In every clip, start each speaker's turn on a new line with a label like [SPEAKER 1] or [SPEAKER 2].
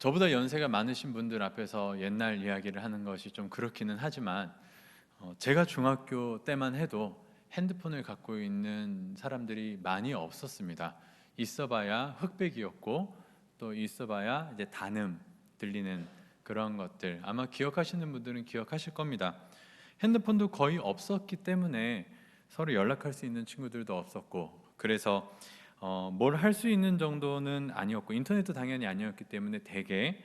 [SPEAKER 1] 저보다 연세가 많으신 분들 앞에서 옛날 이야기를 하는 것이 좀 그렇기는 하지만 제가 중학교 때만 해도 핸드폰을 갖고 있는 사람들이 많이 없었습니다. 있어봐야 흑백이었고 또 있어봐야 이제 단음 들리는 그런 것들, 아마 기억하시는 분들은 기억하실 겁니다. 핸드폰도 거의 없었기 때문에 서로 연락할 수 있는 친구들도 없었고, 그래서 뭘 할 수 있는 정도는 아니었고, 인터넷도 당연히 아니었기 때문에 대개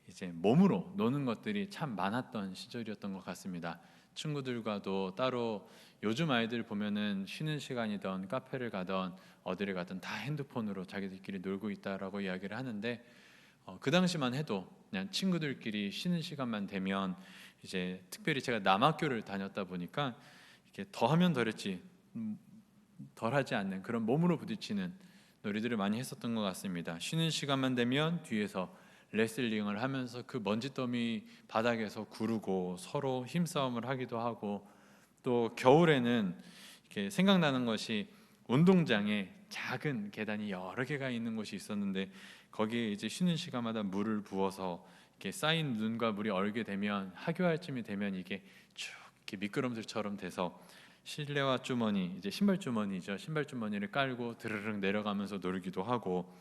[SPEAKER 1] 이제 몸으로 노는 것들이 참 많았던 시절이었던 것 같습니다. 친구들과도 따로, 요즘 아이들 보면은 쉬는 시간이던 카페를 가던 어디를 가든 다 핸드폰으로 자기들끼리 놀고 있다라고 이야기를 하는데, 그 당시만 해도 그냥 친구들끼리 쉬는 시간만 되면, 이제 특별히 제가 남학교를 다녔다 보니까 이렇게 더하면 덜했지 덜하지 않는 그런 몸으로 부딪히는 놀이들을 많이 했었던 것 같습니다. 쉬는 시간만 되면 뒤에서 레슬링을 하면서 그 먼지더미 바닥에서 구르고 서로 힘싸움을 하기도 하고, 또 겨울에는 이렇게 생각나는 것이, 운동장에 작은 계단이 여러 개가 있는 곳이 있었는데 거기에 이제 쉬는 시간마다 물을 부어서 이렇게 쌓인 눈과 물이 얼게 되면, 학교할 쯤이 되면 이게 쭉 이렇게 미끄럼틀처럼 돼서 실내화 주머니, 이제 신발 주머니죠. 신발 주머니를 깔고 드르륵 내려가면서 놀기도 하고,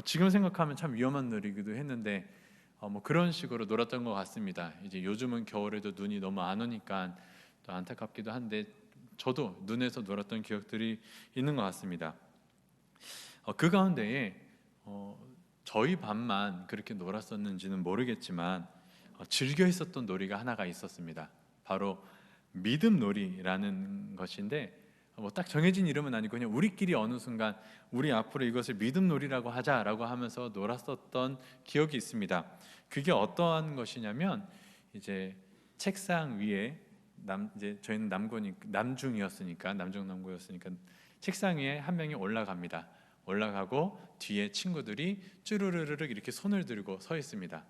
[SPEAKER 1] 지금 생각하면 참 위험한 놀이기도 했는데 뭐 그런 식으로 놀았던 것 같습니다. 이제 요즘은 겨울에도 눈이 너무 안 오니까 또 안타깝기도 한데, 저도 눈에서 놀았던 기억들이 있는 것 같습니다. 그 가운데에 저희 반만 그렇게 놀았었는지는 모르겠지만 즐겨 했었던 놀이가 하나가 있었습니다. 바로 믿음놀이라는 것인데, 뭐 딱 정해진 이름은 아니고 그냥 우리끼리 어느 순간 우리 앞으로 이것을 믿음놀이라고 하자라고 하면서 놀았었던 기억이 있습니다. 그게 어떠한 것이냐면, 이제 책상 위에 이제 저희는 남중이었으니까, 남중남고였으니까 책상 위에 한 명이 올라갑니다. 올라가고 뒤에 친구들이 쭈르르르륵 이렇게 손을 들고 서 있습니다.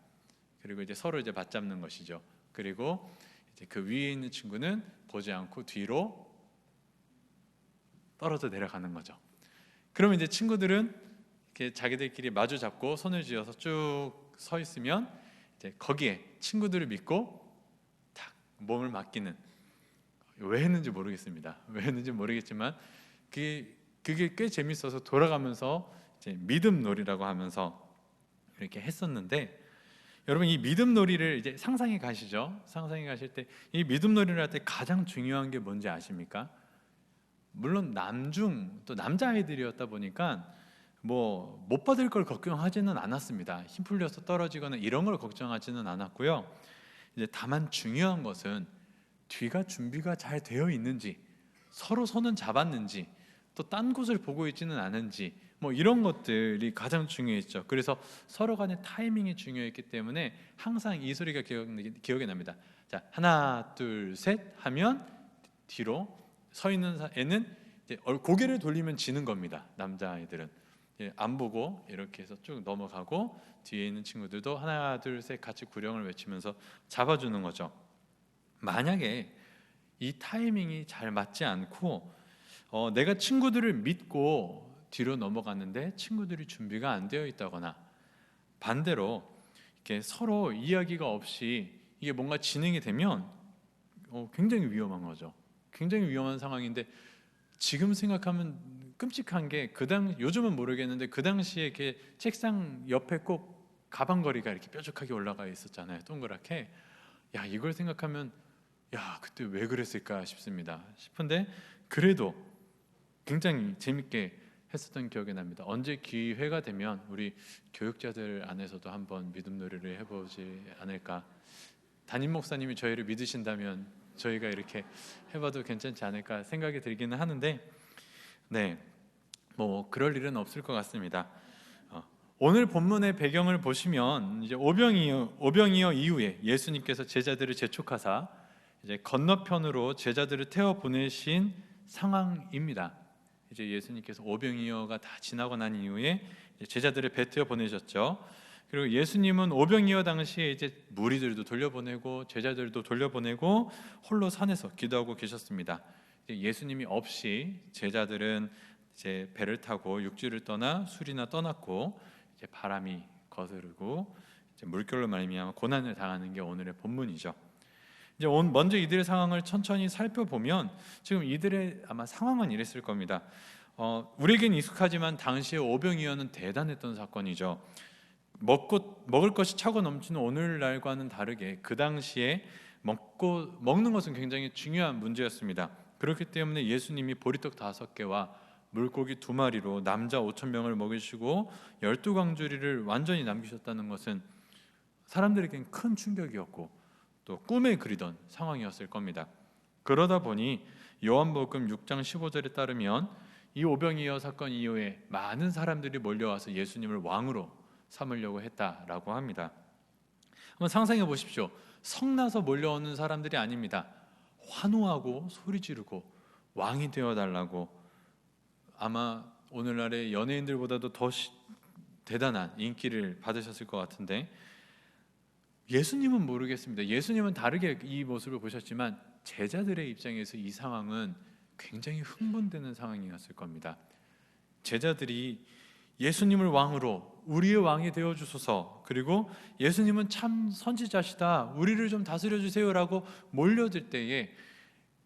[SPEAKER 1] 그리고 이제 서로 이제 맞잡는 것이죠. 그리고 이제 그 위에 있는 친구는 보지 않고 뒤로 떨어져 내려가는 거죠. 그러면 이제 친구들은 이렇게 자기들끼리 마주 잡고 손을 쥐어서 쭉 서 있으면, 이제 거기에 친구들을 믿고 탁 몸을 맡기는, 왜 했는지 모르겠습니다. 왜 했는지 모르겠지만 그게 꽤 재밌어서 돌아가면서 이제 믿음놀이라고 하면서 이렇게 했었는데, 여러분 이 믿음놀이를 이제 상상해 가시죠? 상상해 가실 때 이 믿음놀이를 할 때 가장 중요한 게 뭔지 아십니까? 물론 남중 또 남자아이들이었다 보니까 뭐 못 받을 걸 걱정하지는 않았습니다. 힘 풀려서 떨어지거나 이런 걸 걱정하지는 않았고요. 이제 다만 중요한 것은 뒤가 준비가 잘 되어 있는지, 서로 손은 잡았는지, 또 딴 곳을 보고 있지는 않은지, 뭐 이런 것들이 가장 중요했죠. 그래서 서로 간의 타이밍이 중요했기 때문에 항상 이 소리가 기억에 납니다. 자, 하나 둘 셋 하면 뒤로 서 있는 애는 이제 고개를 돌리면 지는 겁니다. 남자아이들은 안 보고 이렇게 해서 쭉 넘어가고, 뒤에 있는 친구들도 하나 둘 셋 같이 구령을 외치면서 잡아주는 거죠. 만약에 이 타이밍이 잘 맞지 않고 내가 친구들을 믿고 뒤로 넘어갔는데 친구들이 준비가 안 되어 있다거나, 반대로 이렇게 서로 이야기가 없이 이게 뭔가 진행이 되면 굉장히 위험한 거죠. 굉장히 위험한 상황인데, 지금 생각하면 끔찍한 게, 요즘은 모르겠는데 그 당시에 이렇게 책상 옆에 꼭 가방걸이가 이렇게 뾰족하게 올라가 있었잖아요. 동그랗게. 야, 이걸 생각하면 야, 그때 왜 그랬을까 싶은데, 그래도 굉장히 재밌게 했었던 기억이 납니다. 언제 기회가 되면 우리 교육자들 안에서도 한번 믿음놀이를 해보지 않을까. 담임 목사님이 저희를 믿으신다면 저희가 이렇게 해봐도 괜찮지 않을까 생각이 들기는 하는데, 네, 뭐 그럴 일은 없을 것 같습니다. 오늘 본문의 배경을 보시면, 이제 오병이어 이후에 예수님께서 제자들을 재촉하사 이제 건너편으로 제자들을 태워 보내신 상황입니다. 이제 예수님께서 오병이어가 다 지나고 난 이후에 제자들을 배태워 보내셨죠. 그리고 예수님은 오병이어 당시에 이제 무리들도 돌려보내고 제자들도 돌려보내고 홀로 산에서 기도하고 계셨습니다. 예수님이 없이 제자들은 이제 배를 타고 육지를 떠나 술이나 떠났고, 이제 바람이 거스르고 이제 물결로 말미암아 고난을 당하는 게 오늘의 본문이죠. 이제 먼저 이들의 상황을 천천히 살펴보면 지금 이들의 아마 상황은 이랬을 겁니다. 우리에겐 익숙하지만 당시에 오병이어는 대단했던 사건이죠. 먹을 것이 차고 넘치는 오늘날과는 다르게 그 당시에 먹는 것은 굉장히 중요한 문제였습니다. 그렇기 때문에 예수님이 보리떡 5개와 물고기 2마리로 남자 5,000명을 먹이시고 12광주리를 완전히 남기셨다는 것은 사람들에겐 큰 충격이었고 또 꿈에 그리던 상황이었을 겁니다. 그러다 보니 요한복음 6장 15절에 따르면 이 오병이어 사건 이후에 많은 사람들이 몰려와서 예수님을 왕으로 삼으려고 했다라고 합니다. 한번 상상해 보십시오. 성나서 몰려오는 사람들이 아닙니다. 환호하고 소리 지르고 왕이 되어달라고, 아마 오늘날의 연예인들보다도 더 대단한 인기를 받으셨을 것 같은데, 예수님은 모르겠습니다. 예수님은 다르게 이 모습을 보셨지만 제자들의 입장에서 이 상황은 굉장히 흥분되는 상황이었을 겁니다. 제자들이 예수님을 왕으로, 우리의 왕이 되어주소서, 그리고 예수님은 참 선지자시다, 우리를 좀 다스려 주세요라고 몰려들 때에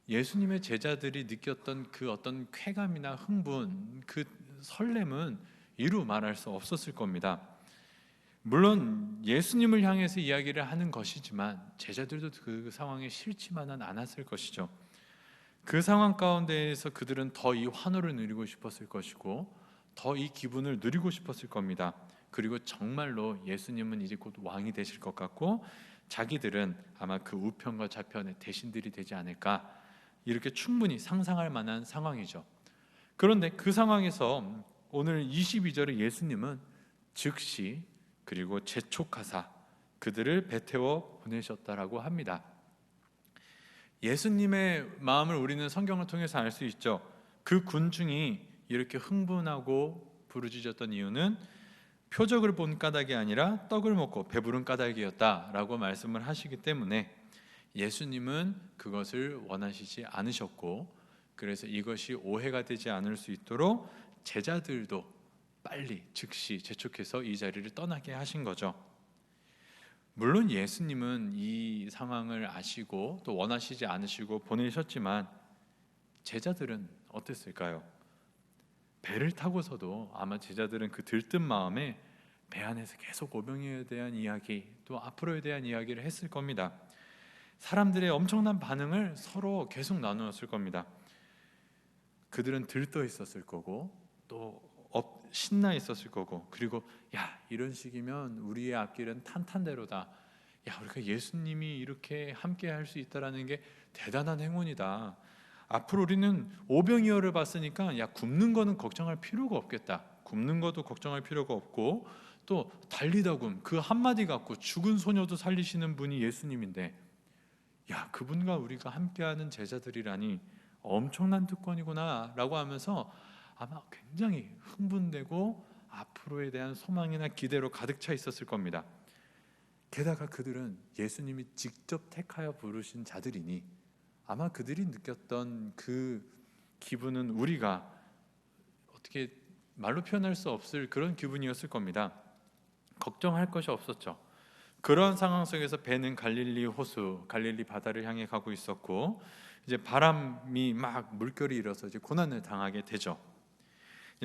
[SPEAKER 1] 예수님의 제자들이 느꼈던 그 어떤 쾌감이나 흥분, 그 설렘은 이루 말할 수 없었을 겁니다. 물론 예수님을 향해서 이야기를 하는 것이지만 제자들도 그 상황에 싫지만은 않았을 것이죠. 그 상황 가운데에서 그들은 더 이 환호를 누리고 싶었을 것이고 더 이 기분을 누리고 싶었을 겁니다. 그리고 정말로 예수님은 이제 곧 왕이 되실 것 같고 자기들은 아마 그 우편과 좌편의 대신들이 되지 않을까, 이렇게 충분히 상상할 만한 상황이죠. 그런데 그 상황에서 오늘 22절에 예수님은 즉시 그리고 재촉하사 그들을 배태워 보내셨다라고 합니다. 예수님의 마음을 우리는 성경을 통해서 알 수 있죠. 그 군중이 이렇게 흥분하고 부르짖었던 이유는 표적을 본 까닭이 아니라 떡을 먹고 배부른 까닭이었다라고 말씀을 하시기 때문에 예수님은 그것을 원하시지 않으셨고, 그래서 이것이 오해가 되지 않을 수 있도록 제자들도 빨리 즉시 재촉해서 이 자리를 떠나게 하신 거죠. 물론 예수님은 이 상황을 아시고 또 원하시지 않으시고 보내셨지만 제자들은 어땠을까요? 배를 타고서도 아마 제자들은 그 들뜬 마음에 배 안에서 계속 오병이어에 대한 이야기, 또 앞으로에 대한 이야기를 했을 겁니다. 사람들의 엄청난 반응을 서로 계속 나누었을 겁니다. 그들은 들떠 있었을 거고 또 신나 있었을 거고, 그리고 야, 이런 식이면 우리의 앞길은 탄탄대로다. 야, 우리가 예수님이 이렇게 함께 할 수 있다라는 게 대단한 행운이다. 앞으로 우리는 오병이어를 봤으니까 야, 굶는 거는 걱정할 필요가 없겠다. 굶는 것도 걱정할 필요가 없고, 또 달리다 그 한마디 갖고 죽은 소녀도 살리시는 분이 예수님인데, 야, 그분과 우리가 함께하는 제자들이라니 엄청난 특권이구나 라고 하면서 아마 굉장히 흥분되고 앞으로에 대한 소망이나 기대로 가득 차 있었을 겁니다. 게다가 그들은 예수님이 직접 택하여 부르신 자들이니 아마 그들이 느꼈던 그 기분은 우리가 어떻게 말로 표현할 수 없을 그런 기분이었을 겁니다. 걱정할 것이 없었죠. 그런 상황 속에서 배는 갈릴리 호수, 갈릴리 바다를 향해 가고 있었고, 이제 바람이 막 물결이 일어서 이제 고난을 당하게 되죠.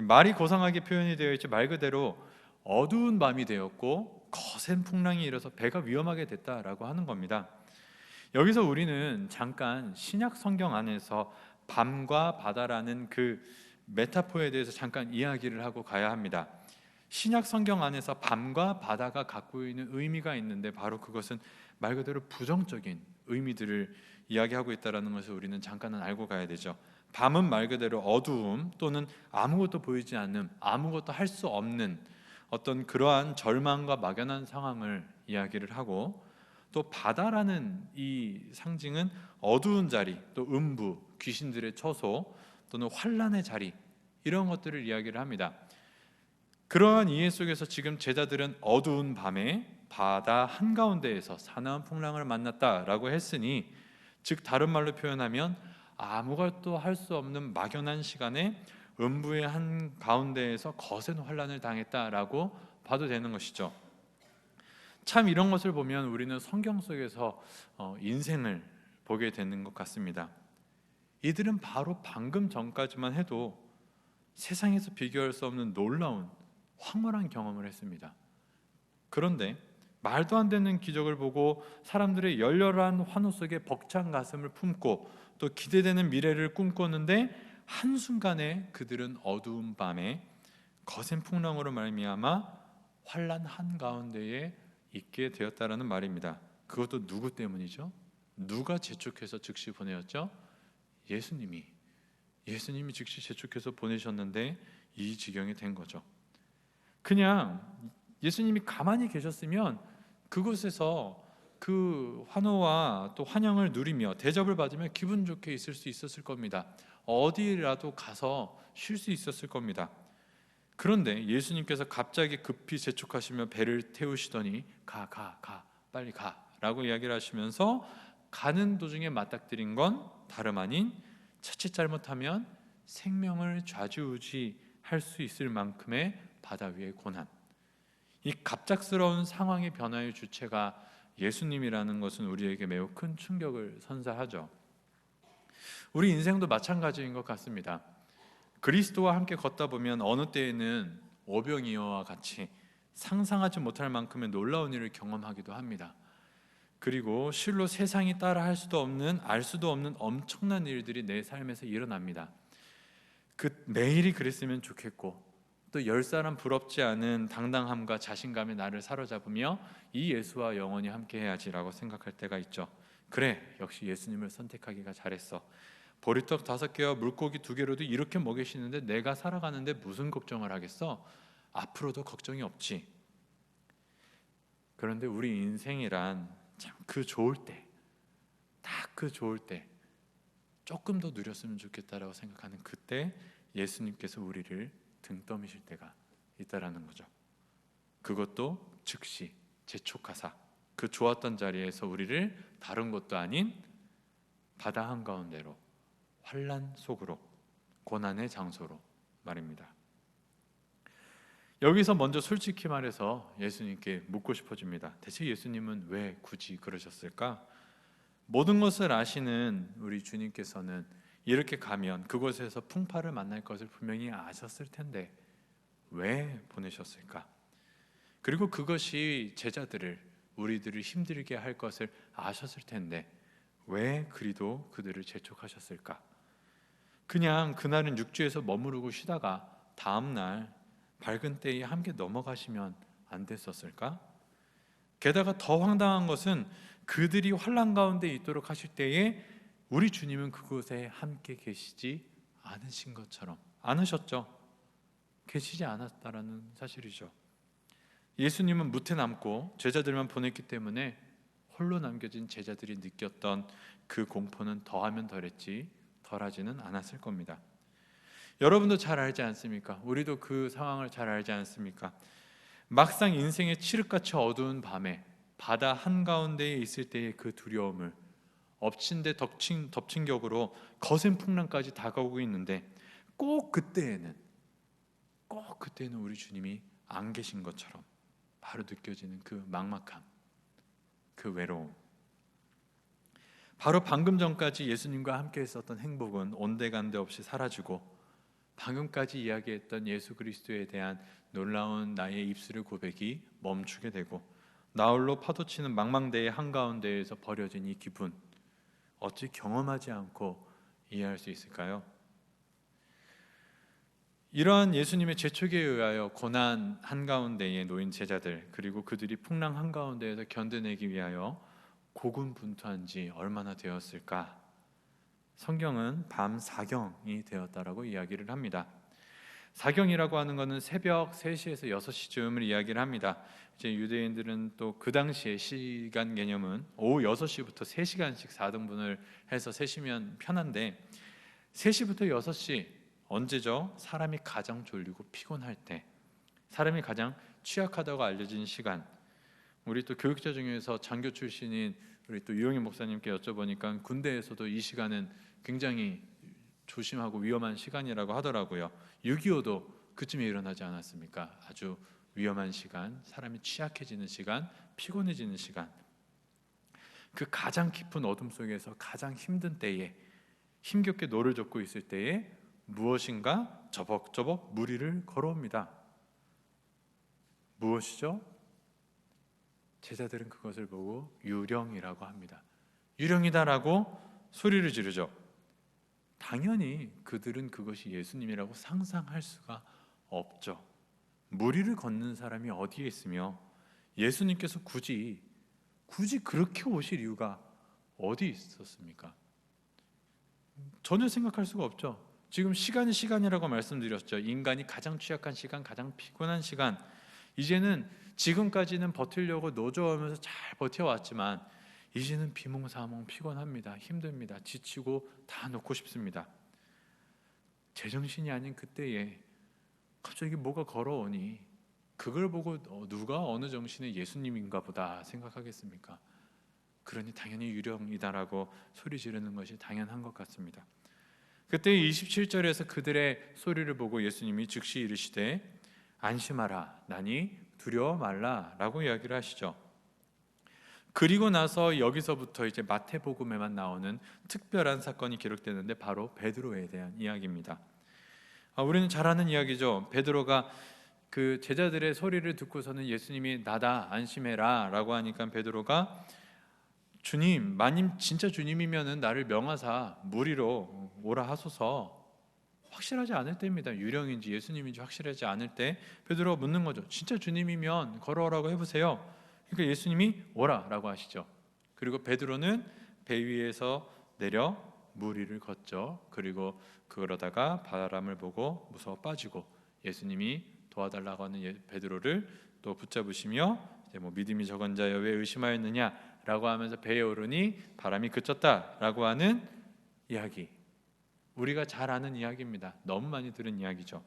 [SPEAKER 1] 말이 고상하게 표현이 되어 있죠. 말 그대로 어두운 밤이 되었고 거센 풍랑이 일어서 배가 위험하게 됐다라고 하는 겁니다. 여기서 우리는 잠깐 신약 성경 안에서 밤과 바다라는 그 메타포에 대해서 잠깐 이야기를 하고 가야 합니다. 신약 성경 안에서 밤과 바다가 갖고 있는 의미가 있는데 바로 그것은 말 그대로 부정적인 의미들을 이야기하고 있다는 것을 우리는 잠깐은 알고 가야 되죠. 밤은 말 그대로 어두움 또는 아무것도 보이지 않는, 아무것도 할 수 없는 어떤 그러한 절망과 막연한 상황을 이야기를 하고, 또 바다라는 이 상징은 어두운 자리, 또 음부, 귀신들의 처소 또는 환란의 자리, 이런 것들을 이야기를 합니다. 그러한 이해 속에서 지금 제자들은 어두운 밤에 바다 한가운데에서 사나운 풍랑을 만났다라고 했으니, 즉 다른 말로 표현하면 아무것도 할 수 없는 막연한 시간에 음부의 한가운데에서 거센 환란을 당했다라고 봐도 되는 것이죠. 참 이런 것을 보면 우리는 성경 속에서 인생을 보게 되는 것 같습니다. 이들은 바로 방금 전까지만 해도 세상에서 비교할 수 없는 놀라운 황홀한 경험을 했습니다. 그런데 말도 안 되는 기적을 보고 사람들의 열렬한 환호 속에 벅찬 가슴을 품고 또 기대되는 미래를 꿈꿨는데 한순간에 그들은 어두운 밤에 거센 풍랑으로 말미암아 환난 한가운데에 있게 되었다라는 말입니다. 그것도 누구 때문이죠? 누가 재촉해서 즉시 보내었죠? 예수님이 즉시 재촉해서 보내셨는데 이 지경이 된 거죠. 그냥 예수님이 가만히 계셨으면 그곳에서 그 환호와 또 환영을 누리며 대접을 받으며 기분 좋게 있을 수 있었을 겁니다. 어디라도 가서 쉴 수 있었을 겁니다. 그런데 예수님께서 갑자기 급히 재촉하시며 배를 태우시더니 가 빨리 가라고 이야기를 하시면서 가는 도중에 맞닥뜨린 건 다름 아닌 자칫 잘못하면 생명을 좌지우지할 수 있을 만큼의 바다 위의 고난, 이 갑작스러운 상황의 변화의 주체가 예수님이라는 것은 우리에게 매우 큰 충격을 선사하죠. 우리 인생도 마찬가지인 것 같습니다. 그리스도와 함께 걷다 보면 어느 때에는 오병이어와 같이 상상하지 못할 만큼의 놀라운 일을 경험하기도 합니다. 그리고 실로 세상이 따라 할 수도 없는, 알 수도 없는 엄청난 일들이 내 삶에서 일어납니다. 매일이 그랬으면 좋겠고 또 열 사람 부럽지 않은 당당함과 자신감이 나를 사로잡으며 이 예수와 영원히 함께해야지라고 생각할 때가 있죠. 그래, 역시 예수님을 선택하기가 잘했어. 보리떡 5개와 물고기 2개로도 이렇게 먹이시는데 내가 살아가는데 무슨 걱정을 하겠어? 앞으로도 걱정이 없지. 그런데 우리 인생이란 참 그 좋을 때, 딱 그 좋을 때 조금 더 누렸으면 좋겠다라고 생각하는 그때 예수님께서 우리를 등 떠미실 때가 있다라는 거죠. 그것도 즉시 재촉하사 그 좋았던 자리에서 우리를 다른 곳도 아닌 바다 한가운데로, 환난 속으로, 고난의 장소로 말입니다. 여기서 먼저 솔직히 말해서 예수님께 묻고 싶어집니다. 대체 예수님은 왜 굳이 그러셨을까? 모든 것을 아시는 우리 주님께서는 이렇게 가면 그곳에서 풍파를 만날 것을 분명히 아셨을 텐데 왜 보내셨을까? 그리고 그것이 제자들을, 우리들을 힘들게 할 것을 아셨을 텐데 왜 그리도 그들을 재촉하셨을까? 그냥 그날은 육지에서 머무르고 쉬다가 다음 날 밝은 때에 함께 넘어가시면 안 됐었을까? 게다가 더 황당한 것은 그들이 환난 가운데 있도록 하실 때에 우리 주님은 그곳에 함께 계시지 않으신 것처럼, 않으셨죠? 계시지 않았다라는 사실이죠. 예수님은 무태 남고 제자들만 보냈기 때문에 홀로 남겨진 제자들이 느꼈던 그 공포는 더하면 덜했지 덜하지는 않았을 겁니다. 여러분도 잘 알지 않습니까? 우리도 그 상황을 잘 알지 않습니까? 막상 인생의 칠흑같이 어두운 밤에 바다 한가운데에 있을 때의 그 두려움을 엎친 데 덮친 격으로 거센 풍랑까지 다가오고 있는데 꼭 그때에는 우리 주님이 안 계신 것처럼 바로 느껴지는 그 막막함, 그 외로움. 바로 방금 전까지 예수님과 함께 했었던 행복은 온데간데 없이 사라지고 방금까지 이야기했던 예수 그리스도에 대한 놀라운 나의 입술의 고백이 멈추게 되고 나홀로 파도치는 망망대해 한가운데에서 버려진 이 기분, 어찌 경험하지 않고 이해할 수 있을까요? 이러한 예수님의 재촉에 의하여 고난 한가운데에 놓인 제자들, 그리고 그들이 풍랑 한가운데에서 견뎌내기 위하여 고군분투한 지 얼마나 되었을까? 성경은 밤 사경이 되었다라고 이야기를 합니다. 사경이라고 하는 것은 새벽 3시에서 6시쯤을 이야기를 합니다. 이제 유대인들은 또 그 당시의 시간 개념은 오후 6시부터 3시간씩 4등분을 해서 세시면 편한데 3시부터 6시 언제죠? 사람이 가장 졸리고 피곤할 때, 사람이 가장 취약하다고 알려진 시간. 우리 또 교육자 중에서 장교 출신인 우리 또 유영희 목사님께 여쭤보니까 군대에서도 이 시간은 굉장히 조심하고 위험한 시간이라고 하더라고요. 6.25도 그쯤에 일어나지 않았습니까? 아주 위험한 시간, 사람이 취약해지는 시간, 피곤해지는 시간, 그 가장 깊은 어둠 속에서 가장 힘든 때에, 힘겹게 노를 젓고 있을 때에 무엇인가 저벅저벅 무리를 걸어옵니다. 무엇이죠? 제자들은 그것을 보고 유령이라고 합니다. 유령이다라고 소리를 지르죠. 당연히 그들은 그것이 예수님이라고 상상할 수가 없죠. 무리를 걷는 사람이 어디에 있으며 예수님께서 굳이 그렇게 오실 이유가 어디 있었습니까? 전혀 생각할 수가 없죠. 지금 시간이 시간이라고 말씀드렸죠. 인간이 가장 취약한 시간, 가장 피곤한 시간. 이제는 지금까지는 버티려고 노조하면서 잘 버텨왔지만 이제는 비몽사몽 피곤합니다. 힘듭니다. 지치고 다 놓고 싶습니다. 제정신이 아닌 그때에 갑자기 뭐가 걸어오니 그걸 보고 누가 어느 정신의 예수님인가 보다 생각하겠습니까? 그러니 당연히 유령이다라고 소리 지르는 것이 당연한 것 같습니다. 그때 27절에서 그들의 소리를 보고 예수님이 즉시 이르시되 안심하라 나니 두려워 말라라고 이야기를 하시죠. 그리고 나서 여기서부터 이제 마태복음에만 나오는 특별한 사건이 기록되는데 바로 베드로에 대한 이야기입니다. 우리는 잘 아는 이야기죠. 베드로가 그 제자들의 소리를 듣고서는 예수님이 나다 안심해라 라고 하니까 베드로가 주님, 마님 진짜 주님이면은 나를 명하사 무리로 오라 하소서. 확실하지 않을 때입니다. 유령인지 예수님인지 확실하지 않을 때 베드로가 묻는 거죠. 진짜 주님이면 걸어오라고 해보세요. 그러니까 예수님이 오라라고 하시죠. 그리고 베드로는 배 위에서 내려 무리를 걷죠. 그리고 그러다가 바람을 보고 무서워 빠지고 예수님이 도와달라고 하는 베드로를 또 붙잡으시며 이제 뭐 믿음이 적은 자여 왜 의심하였느냐라고 하면서 배에 오르니 바람이 그쳤다라고 하는 이야기. 우리가 잘 아는 이야기입니다. 너무 많이 들은 이야기죠.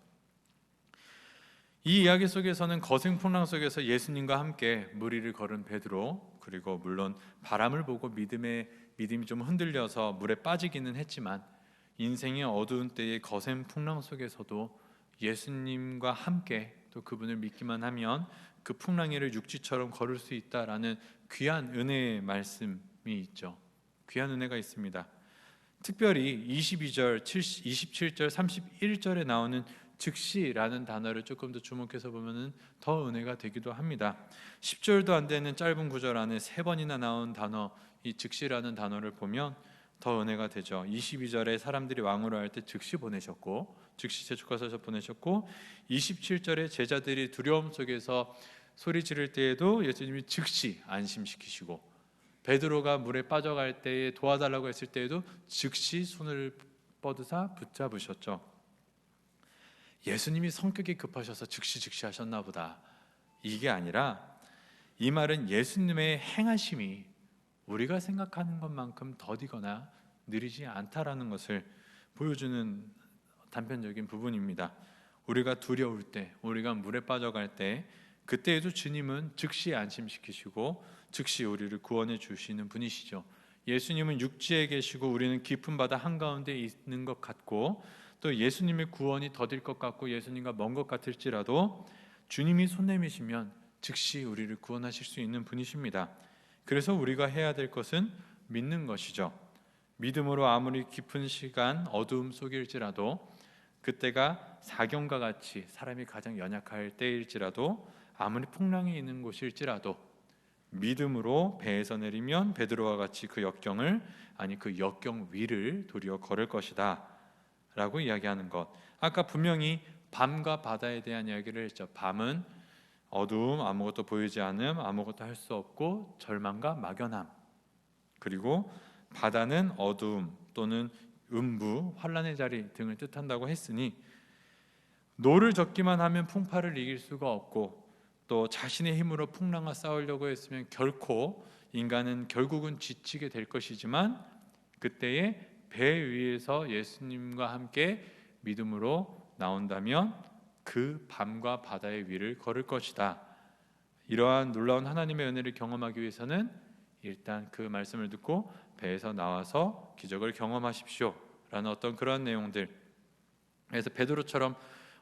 [SPEAKER 1] 이 이야기 속에서는 거센풍랑 속에서 예수님과 함께 무리를 걸은 베드로, 그리고 물론 바람을 보고 믿음이 좀 흔들려서 물에 빠지기는 했지만 인생의 어두운 때의 거센 풍랑 속에서도 예수님과 함께 또 그분을 믿기만 하면 그 풍랑 위를 육지처럼 걸을 수 있다라는 귀한 은혜의 말씀이 있죠. 귀한 은혜가 있습니다. 특별히 22절, 27절, 31절에 나오는 즉시라는 단어를 조금 더 주목해서 보면은 더 은혜가 되기도 합니다. 10절도 안 되는 짧은 구절 안에 3번이나 나온 단어, 이 즉시라는 단어를 보면 더 은혜가 되죠. 22절에 사람들이 왕으로 할 때 즉시 보내셨고, 즉시 재촉하셔서 보내셨고, 27절에 제자들이 두려움 속에서 소리 지를 때에도 예수님이 즉시 안심시키시고, 베드로가 물에 빠져갈 때에 도와달라고 했을 때에도 즉시 손을 뻗으사 붙잡으셨죠. 예수님이 성격이 급하셔서 즉시 하셨나 보다, 이게 아니라 이 말은 예수님의 행하심이 우리가 생각하는 것만큼 더디거나 느리지 않다라는 것을 보여주는 단편적인 부분입니다. 우리가 두려울 때, 우리가 물에 빠져갈 때, 그때에도 주님은 즉시 안심시키시고 즉시 우리를 구원해 주시는 분이시죠. 예수님은 육지에 계시고 우리는 깊은 바다 한가운데 있는 것 같고, 또 예수님의 구원이 더딜 것 같고 예수님과 먼 것 같을지라도 주님이 손 내미시면 즉시 우리를 구원하실 수 있는 분이십니다. 그래서 우리가 해야 될 것은 믿는 것이죠. 믿음으로 아무리 깊은 시간 어두움 속일지라도, 그때가 사경과 같이 사람이 가장 연약할 때일지라도, 아무리 풍랑이 있는 곳일지라도 믿음으로 배에서 내리면 베드로와 같이 그 역경을, 아니 그 역경 위를 도리어 걸을 것이다 라고 이야기하는 것. 아까 분명히 밤과 바다에 대한 이야기를 했죠. 밤은 어두움, 아무것도 보이지 않음, 아무것도 할 수 없고 절망과 막연함. 그리고 바다는 어두움 또는 음부, 환란의 자리 등을 뜻한다고 했으니, 노를 젓기만 하면 풍파를 이길 수가 없고, 또 자신의 힘으로 풍랑과 싸우려고 했으면 결코 인간은 결국은 지치게 될 것이지만, 그때에 배 위에서 예수님과 함께 믿음으로 나온다면 그 밤과 바다의 위를 걸을 것이다. 이러한 놀라운 하나님의 은혜를 경험하기 위해서는 일단 그 말씀을 듣고 배에서 나와서 기적을 경험하십시오 라는 어떤 그런 내용들. 그래서 베드로처럼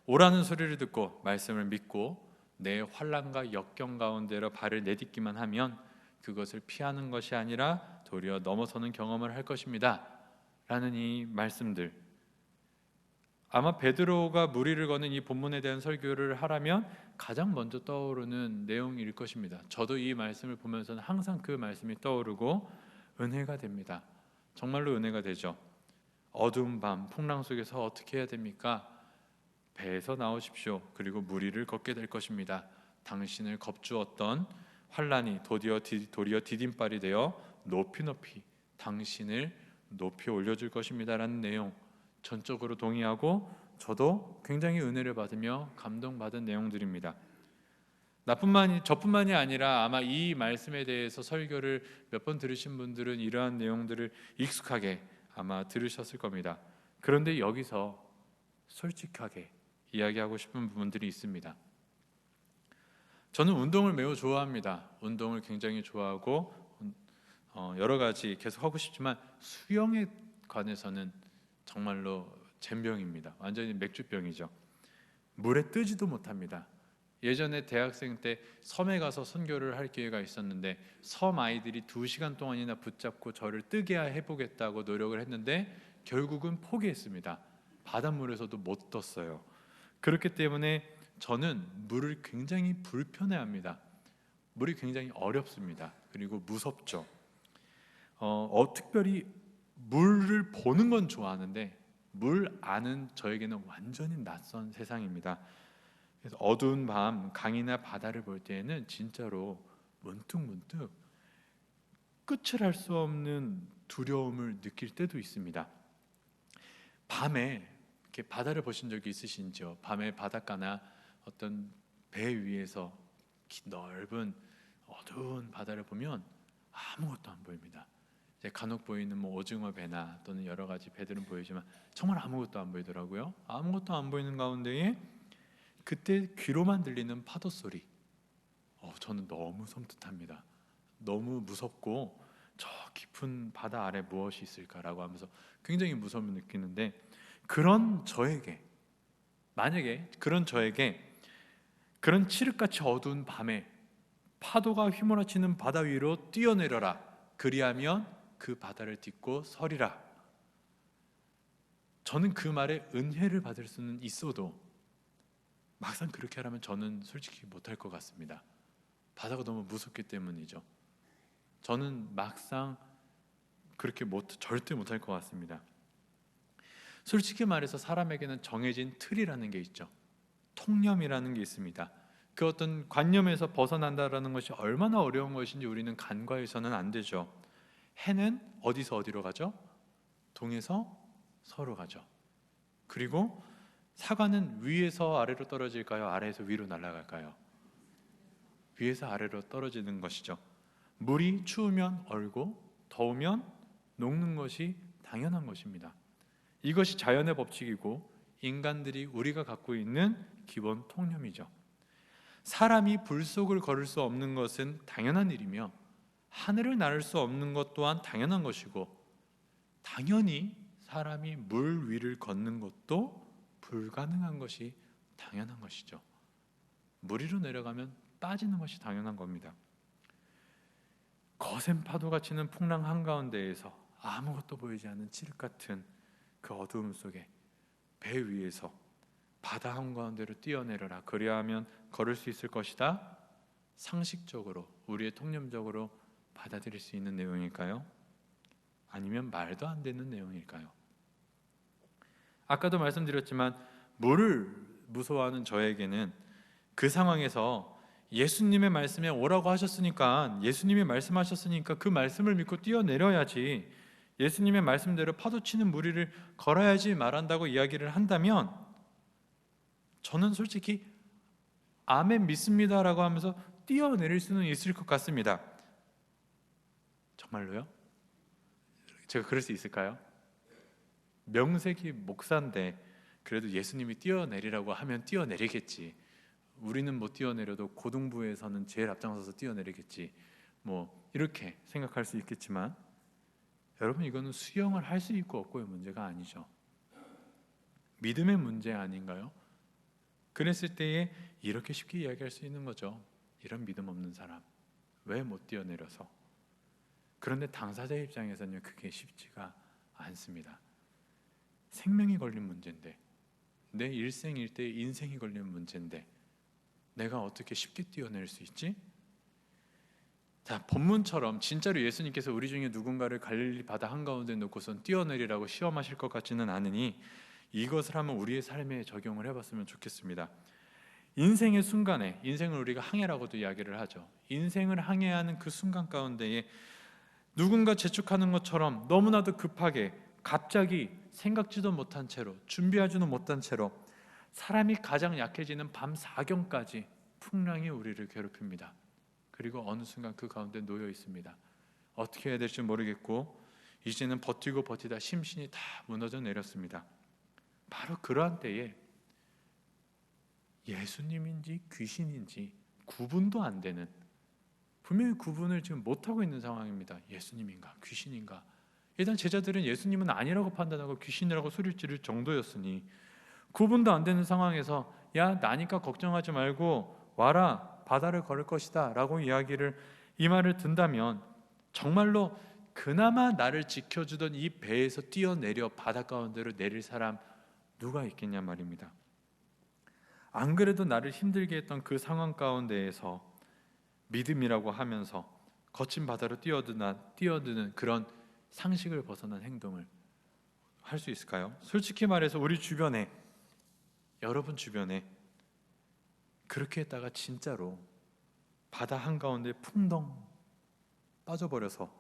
[SPEAKER 1] 오라는 소리를 듣고 말씀을 믿고 내 환난과 역경 가운데로 발을 내딛기만 하면 그것을 피하는 것이 아니라 도리어 넘어서는 경험을 할 것입니다 라는 이 말씀들, 아마 베드로가 무리를 거는 이 본문에 대한 설교를 하라면 가장 먼저 떠오르는 내용일 것입니다. 저도 이 말씀을 보면서는 항상 그 말씀이 떠오르고 은혜가 됩니다. 정말로 은혜가 되죠. 어두운 밤 풍랑 속에서 어떻게 해야 됩니까? 배에서 나오십시오. 그리고 무리를 걷게 될 것입니다. 당신을 겁주었던 환란이 도리어 디딤발이 되어 높이 당신을 높이 올려줄 것입니다 라는 내용, 전적으로 동의하고 저도 굉장히 은혜를 받으며 감동받은 내용들입니다. 저뿐만이 아니라 아마 이 말씀에 대해서 설교를 몇 번 들으신 분들은 이러한 내용들을 익숙하게 아마 들으셨을 겁니다. 그런데 여기서 솔직하게 이야기하고 싶은 부분들이 있습니다. 저는 운동을 매우 좋아합니다. 운동을 굉장히 좋아하고 여러 가지 계속 하고 싶지만 수영에 관해서는 정말로 젬병입니다. 완전히 맥주병이죠. 물에 뜨지도 못합니다. 예전에 대학생 때 섬에 가서 선교를 할 기회가 있었는데 섬 아이들이 2시간 동안이나 붙잡고 저를 뜨게 해보겠다고 노력을 했는데 결국은 포기했습니다. 바닷물에서도 못 떴어요. 그렇기 때문에 저는 물을 굉장히 불편해합니다. 물이 굉장히 어렵습니다. 그리고 무섭죠. 특별히 물을 보는 건 좋아하는데 물 안은 저에게는 완전히 낯선 세상입니다. 그래서 어두운 밤 강이나 바다를 볼 때에는 진짜로 문득 끝을 알 수 없는 두려움을 느낄 때도 있습니다. 밤에 이렇게 바다를 보신 적이 있으신지요? 밤에 바닷가나 어떤 배 위에서 넓은 어두운 바다를 보면 아무것도 안 보입니다. 간혹 보이는 오징어 배나 또는 여러 가지 배들은 보이지만 정말 아무것도 안 보이더라고요. 아무것도 안 보이는 가운데에 그때 귀로만 들리는 파도 소리, 저는 너무 섬뜩합니다. 너무 무섭고 저 깊은 바다 아래 무엇이 있을까라고 하면서 굉장히 무서움을 느끼는데, 만약에 그런 저에게 그런 칠흑같이 어두운 밤에 파도가 휘몰아치는 바다 위로 뛰어내려라, 그리하면 그 바다를 딛고 서리라. 저는 그 말에 은혜를 받을 수는 있어도 막상 그렇게 하라면 저는 솔직히 못할 것 같습니다. 바다가 너무 무섭기 때문이죠. 저는 막상 그렇게 절대 못할 것 같습니다. 솔직히 말해서 사람에게는 정해진 틀이라는 게 있죠. 통념이라는 게 있습니다. 그 어떤 관념에서 벗어난다라는 것이 얼마나 어려운 것인지 우리는 간과해서는 안 되죠. 해는 어디서 어디로 가죠? 동에서 서로 가죠. 그리고 사과는 위에서 아래로 떨어질까요? 아래에서 위로 날아갈까요? 위에서 아래로 떨어지는 것이죠. 물이 추우면 얼고 더우면 녹는 것이 당연한 것입니다. 이것이 자연의 법칙이고 인간들이 우리가 갖고 있는 기본 통념이죠. 사람이 불 속을 걸을 수 없는 것은 당연한 일이며 하늘을 나를 수 없는 것 또한 당연한 것이고, 당연히 사람이 물 위를 걷는 것도 불가능한 것이 당연한 것이죠. 물 위로 내려가면 빠지는 것이 당연한 겁니다. 거센 파도가 치는 풍랑 한가운데에서 아무것도 보이지 않는 칠흑 같은 그 어두움 속에 배 위에서 바다 한가운데로 뛰어내려라, 그리하면 걸을 수 있을 것이다. 상식적으로, 우리의 통념적으로 받아들일 수 있는 내용일까요? 아니면 말도 안 되는 내용일까요? 아까도 말씀드렸지만 물을 무서워하는 저에게는 그 상황에서 예수님의 말씀에 오라고 하셨으니까, 예수님이 말씀하셨으니까 그 말씀을 믿고 뛰어내려야지, 예수님의 말씀대로 파도치는 물 위를 걸어야지 말한다고 이야기를 한다면 저는 솔직히 아멘 믿습니다라고 하면서 뛰어내릴 수는 있을 것 같습니다. 정말로요? 제가 그럴 수 있을까요? 명색이 목사인데 그래도 예수님이 뛰어내리라고 하면 뛰어내리겠지. 우리는 못 뛰어내려도 고등부에서는 제일 앞장서서 뛰어내리겠지. 이렇게 생각할 수 있겠지만, 여러분, 이거는 수영을 할 수 있고 없고의 문제가 아니죠. 믿음의 문제 아닌가요? 그랬을 때에 이렇게 쉽게 이야기할 수 있는 거죠. 이런 믿음 없는 사람 왜 못 뛰어내려서. 그런데 당사자 입장에서는 그게 쉽지가 않습니다. 생명이 걸린 문제인데, 내 일생일대 인생이 걸린 문제인데 내가 어떻게 쉽게 뛰어낼 수 있지? 자, 본문처럼 진짜로 예수님께서 우리 중에 누군가를 갈릴리 바다 한가운데 놓고선 뛰어내리라고 시험하실 것 같지는 않으니 이것을 한번 우리의 삶에 적용을 해봤으면 좋겠습니다. 인생의 순간에, 인생을 우리가 항해라고도 이야기를 하죠. 인생을 항해하는 그 순간 가운데에 누군가 재촉하는 것처럼 너무나도 급하게 갑자기 생각지도 못한 채로, 준비하지도 못한 채로 사람이 가장 약해지는 밤 사경까지 풍랑이 우리를 괴롭힙니다. 그리고 어느 순간 그 가운데 놓여 있습니다. 어떻게 해야 될지 모르겠고 이제는 버티고 버티다 심신이 다 무너져 내렸습니다. 바로 그러한 때에 예수님인지 귀신인지 구분도 안 되는, 분명히 구분을 지금 못하고 있는 상황입니다. 예수님인가 귀신인가. 일단 제자들은 예수님은 아니라고 판단하고 귀신이라고 소리를 지를 정도였으니 구분도 안 되는 상황에서 야, 나니까 걱정하지 말고 와라, 바다를 걸을 것이다 라고 이 말을 든다면 정말로 그나마 나를 지켜주던 이 배에서 뛰어내려 바다 가운데로 내릴 사람 누가 있겠냐 말입니다. 안 그래도 나를 힘들게 했던 그 상황 가운데에서 믿음이라고 하면서 거친 바다로 뛰어드는 그런 상식을 벗어난 행동을 할 수 있을까요? 솔직히 말해서 우리 주변에, 여러분 주변에 그렇게 했다가 진짜로 바다 한가운데 풍덩 빠져버려서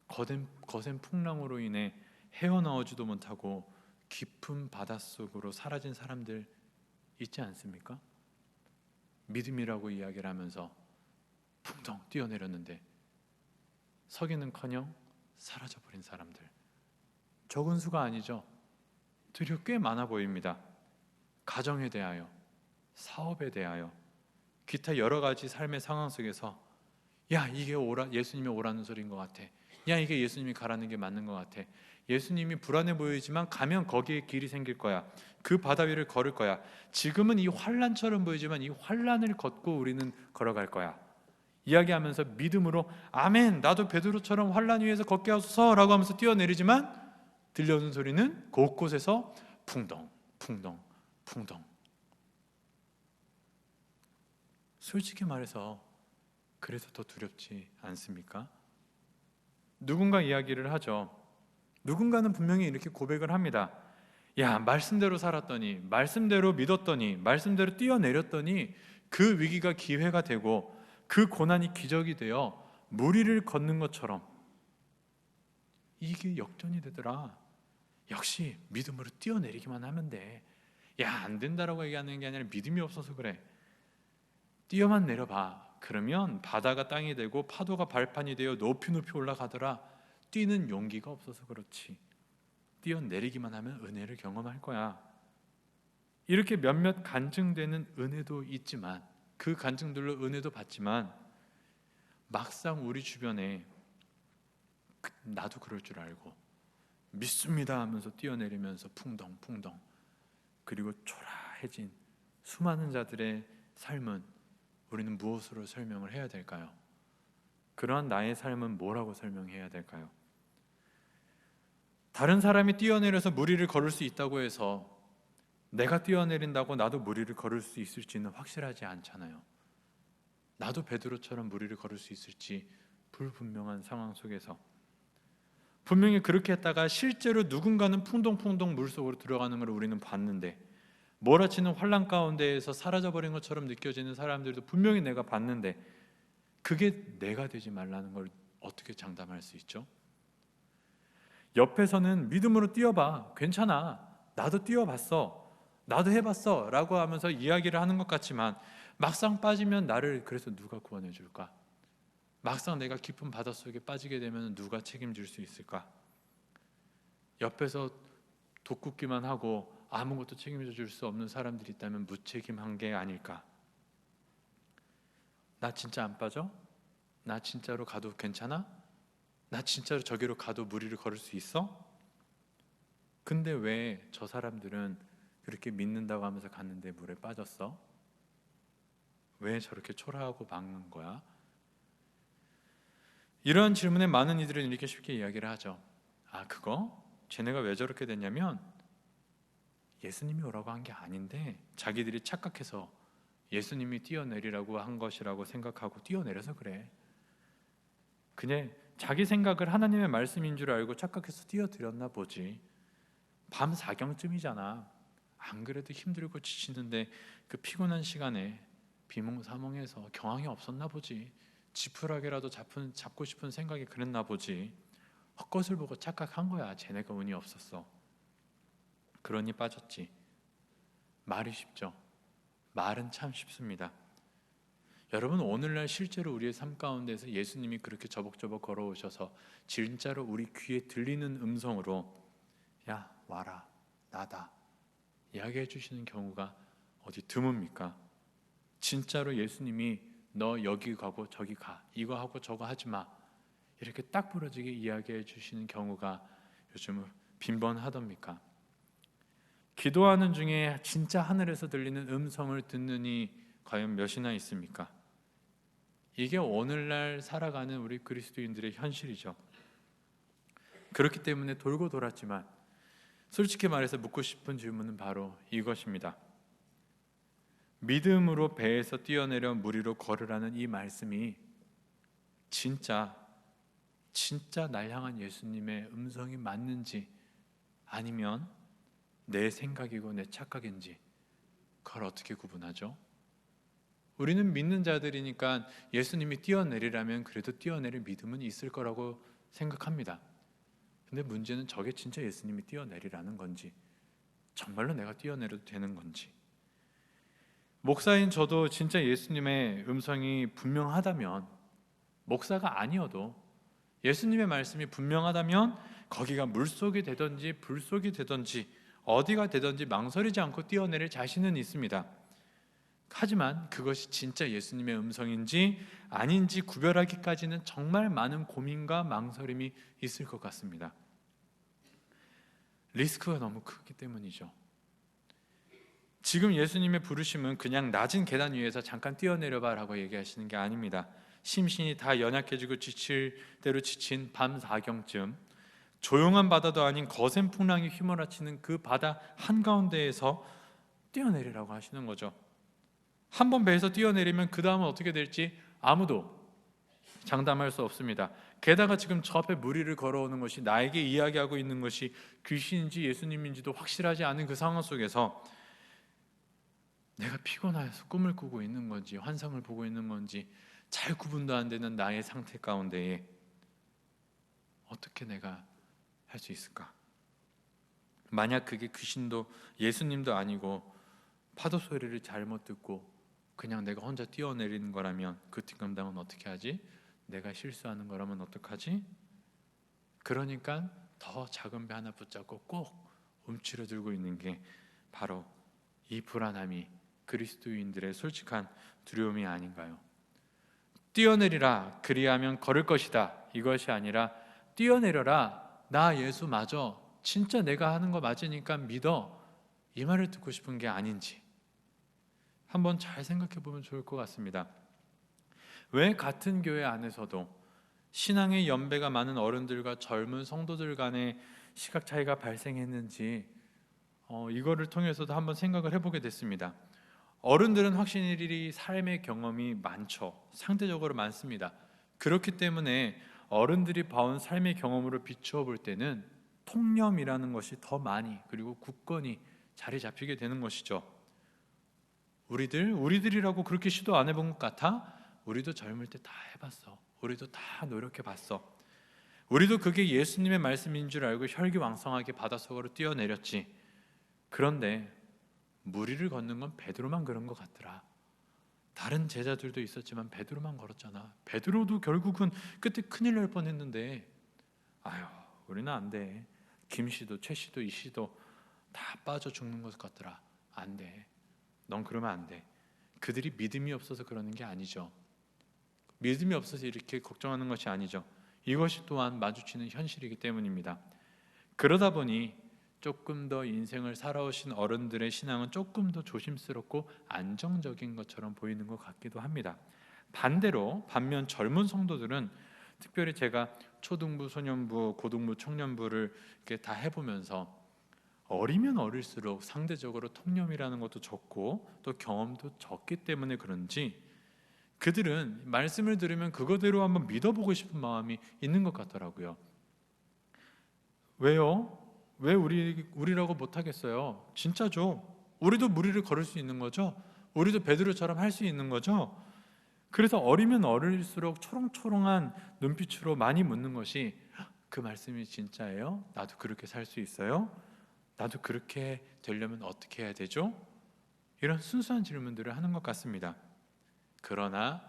[SPEAKER 1] 거센 풍랑으로 인해 헤어나오지도 못하고 깊은 바닷속으로 사라진 사람들 있지 않습니까? 믿음이라고 이야기를 하면서 풍덩 뛰어내렸는데 서기는커녕 사라져버린 사람들, 적은 수가 아니죠. 되려 꽤 많아 보입니다. 가정에 대하여, 사업에 대하여, 기타 여러 가지 삶의 상황 속에서 야, 이게 예수님이 오라는 소리인 것 같아. 야, 이게 예수님이 가라는 게 맞는 것 같아. 예수님이 불안해 보이지만 가면 거기에 길이 생길 거야. 그 바다 위를 걸을 거야. 지금은 이 환란처럼 보이지만 이 환란을 걷고 우리는 걸어갈 거야. 이야기하면서 믿음으로 아멘, 나도 베드로처럼 환란 위에서 걷게 하소서 라고 하면서 뛰어내리지만 들려오는 소리는 곳곳에서 풍덩 풍덩 풍덩. 솔직히 말해서 그래서 더 두렵지 않습니까? 누군가 이야기를 하죠. 누군가는 분명히 이렇게 고백을 합니다. 야, 말씀대로 살았더니, 말씀대로 믿었더니, 말씀대로 뛰어내렸더니 그 위기가 기회가 되고 그 고난이 기적이 되어 무리를 걷는 것처럼 이게 역전이 되더라. 역시 믿음으로 뛰어내리기만 하면 돼. 야, 안 된다라고 얘기하는 게 아니라 믿음이 없어서 그래. 뛰어만 내려봐. 그러면 바다가 땅이 되고 파도가 발판이 되어 높이 올라가더라. 뛰는 용기가 없어서 그렇지. 뛰어내리기만 하면 은혜를 경험할 거야. 이렇게 몇몇 간증되는 은혜도 있지만, 그 간증들로 은혜도 받지만 막상 우리 주변에 나도 그럴 줄 알고 믿습니다 하면서 뛰어내리면서 풍덩풍덩, 그리고 초라해진 수많은 자들의 삶은 우리는 무엇으로 설명을 해야 될까요? 그러한 나의 삶은 뭐라고 설명해야 될까요? 다른 사람이 뛰어내려서 무리를 걸을 수 있다고 해서 내가 뛰어내린다고 나도 무리를 걸을 수 있을지는 확실하지 않잖아요. 나도 베드로처럼 무리를 걸을 수 있을지 불분명한 상황 속에서 분명히 그렇게 했다가 실제로 누군가는 풍덩풍덩 물속으로 들어가는 걸 우리는 봤는데, 몰아치는 환란 가운데에서 사라져버린 것처럼 느껴지는 사람들도 분명히 내가 봤는데 그게 내가 되지 말라는 걸 어떻게 장담할 수 있죠? 옆에서는 믿음으로 뛰어봐, 괜찮아, 나도 뛰어봤어, 나도 해봤어 라고 하면서 이야기를 하는 것 같지만 막상 빠지면 나를 그래서 누가 구원해 줄까? 막상 내가 깊은 바닷속에 빠지게 되면 누가 책임질 수 있을까? 옆에서 돋굽기만 하고 아무것도 책임져 줄 수 없는 사람들이 있다면 무책임한 게 아닐까? 나 진짜 안 빠져? 나 진짜로 가도 괜찮아? 나 진짜로 저기로 가도 무리를 걸을 수 있어? 근데 왜 저 사람들은 그렇게 믿는다고 하면서 갔는데 물에 빠졌어? 왜 저렇게 초라하고 막는 거야? 이러한 질문에 많은 이들은 이렇게 쉽게 이야기를 하죠. 아, 그거? 쟤네가 왜 저렇게 됐냐면 예수님이 오라고 한 게 아닌데 자기들이 착각해서 예수님이 뛰어내리라고 한 것이라고 생각하고 뛰어내려서 그래. 그냥 자기 생각을 하나님의 말씀인 줄 알고 착각해서 뛰어들었나 보지. 밤 4경쯤이잖아. 안 그래도 힘들고 지치는데 그 피곤한 시간에 비몽사몽해서 경황이 없었나 보지. 지푸라기라도 잡고 싶은 생각이 그랬나 보지. 헛것을 보고 착각한 거야. 쟤네가 운이 없었어. 그러니 빠졌지. 말이 쉽죠. 말은 참 쉽습니다. 여러분, 오늘날 실제로 우리의 삶 가운데서 예수님이 그렇게 저벅저벅 걸어오셔서 진짜로 우리 귀에 들리는 음성으로 야, 와라, 나다 이야기해 주시는 경우가 어디 드뭅니까? 진짜로 예수님이 너 여기 가고 저기 가, 이거 하고 저거 하지 마, 이렇게 딱 부러지게 이야기해 주시는 경우가 요즘 빈번하답니까? 기도하는 중에 진짜 하늘에서 들리는 음성을 듣느니 과연 몇이나 있습니까? 이게 오늘날 살아가는 우리 그리스도인들의 현실이죠. 그렇기 때문에 돌고 돌았지만 솔직히 말해서 묻고 싶은 질문은 바로 이것입니다. 믿음으로 배에서 뛰어내려 물 위로 걸으라는 이 말씀이 진짜 날 향한 예수님의 음성이 맞는지 아니면 내 생각이고 내 착각인지 그걸 어떻게 구분하죠? 우리는 믿는 자들이니까 예수님이 뛰어내리라면 그래도 뛰어내릴 믿음은 있을 거라고 생각합니다. 근데 문제는 저게 진짜 예수님이 뛰어내리라는 건지 정말로 내가 뛰어내려도 되는 건지. 목사인 저도 진짜 예수님의 음성이 분명하다면, 목사가 아니어도 예수님의 말씀이 분명하다면 거기가 물속이 되든지 불속이 되든지 어디가 되든지 망설이지 않고 뛰어내릴 자신은 있습니다. 하지만 그것이 진짜 예수님의 음성인지 아닌지 구별하기까지는 정말 많은 고민과 망설임이 있을 것 같습니다. 리스크가 너무 크기 때문이죠. 지금 예수님의 부르심은 그냥 낮은 계단 위에서 잠깐 뛰어내려봐 라고 얘기하시는 게 아닙니다. 심신이 다 연약해지고 지칠 대로 지친 밤 4경쯤 조용한 바다도 아닌 거센 풍랑이 휘몰아치는 그 바다 한가운데에서 뛰어내리라고 하시는 거죠. 한번 배에서 뛰어내리면 그 다음은 어떻게 될지 아무도 장담할 수 없습니다. 게다가 지금 저 앞에 물 위를 걸어오는 것이 나에게 이야기하고 있는 것이 귀신인지 예수님인지도 확실하지 않은 그 상황 속에서 내가 피곤해서 꿈을 꾸고 있는 건지 환상을 보고 있는 건지 잘 구분도 안 되는 나의 상태 가운데에 어떻게 내가 할 수 있을까? 만약 그게 귀신도 예수님도 아니고 파도 소리를 잘못 듣고 그냥 내가 혼자 뛰어내리는 거라면 그 뒷감당은 어떻게 하지? 내가 실수하는 거라면 어떡하지? 그러니까 더 작은 배 하나 붙잡고 꼭 움츠러 들고 있는 게 바로 이 불안함이 그리스도인들의 솔직한 두려움이 아닌가요? 뛰어내리라 그리하면 걸을 것이다 이것이 아니라 뛰어내려라 나 예수 맞아 진짜 내가 하는 거 맞으니까 믿어 이 말을 듣고 싶은 게 아닌지 한번 잘 생각해 보면 좋을 것 같습니다. 왜 같은 교회 안에서도 신앙의 연배가 많은 어른들과 젊은 성도들 간의 시각 차이가 발생했는지 이거를 통해서도 한번 생각을 해보게 됐습니다. 어른들은 확실히 삶의 경험이 많죠. 상대적으로 많습니다. 그렇기 때문에 어른들이 봐온 삶의 경험으로 비추어 볼 때는 통념이라는 것이 더 많이 그리고 굳건히 자리 잡히게 되는 것이죠. 우리들이라고 그렇게 시도 안 해본 것 같아? 우리도 젊을 때 다 해봤어. 우리도 다 노력해봤어. 우리도 그게 예수님의 말씀인 줄 알고 혈기왕성하게 바닷속으로 뛰어내렸지. 그런데 물 위를 걷는 건 베드로만 그런 것 같더라. 다른 제자들도 있었지만 베드로만 걸었잖아. 베드로도 결국은 그때 큰일 날 뻔했는데 아유 우리는 안 돼. 김씨도 최씨도 이씨도 다 빠져 죽는 것 같더라. 안 돼. 넌 그러면 안 돼. 그들이 믿음이 없어서 그러는 게 아니죠. 믿음이 없어서 이렇게 걱정하는 것이 아니죠. 이것이 또한 마주치는 현실이기 때문입니다. 그러다 보니 조금 더 인생을 살아오신 어른들의 신앙은 조금 더 조심스럽고 안정적인 것처럼 보이는 것 같기도 합니다. 반면 젊은 성도들은, 특별히 제가 초등부, 소년부, 고등부, 청년부를 이렇게 다 해보면서, 어리면 어릴수록 상대적으로 통념이라는 것도 적고 또 경험도 적기 때문에 그런지 그들은 말씀을 들으면 그거대로 한번 믿어보고 싶은 마음이 있는 것 같더라고요. 왜요? 왜 우리라고 못하겠어요? 진짜죠. 우리도 무리를 걸을 수 있는 거죠. 우리도 베드로처럼 할 수 있는 거죠. 그래서 어리면 어릴수록 초롱초롱한 눈빛으로 많이 묻는 것이, 그 말씀이 진짜예요? 나도 그렇게 살 수 있어요? 나도 그렇게 되려면 어떻게 해야 되죠? 이런 순수한 질문들을 하는 것 같습니다. 그러나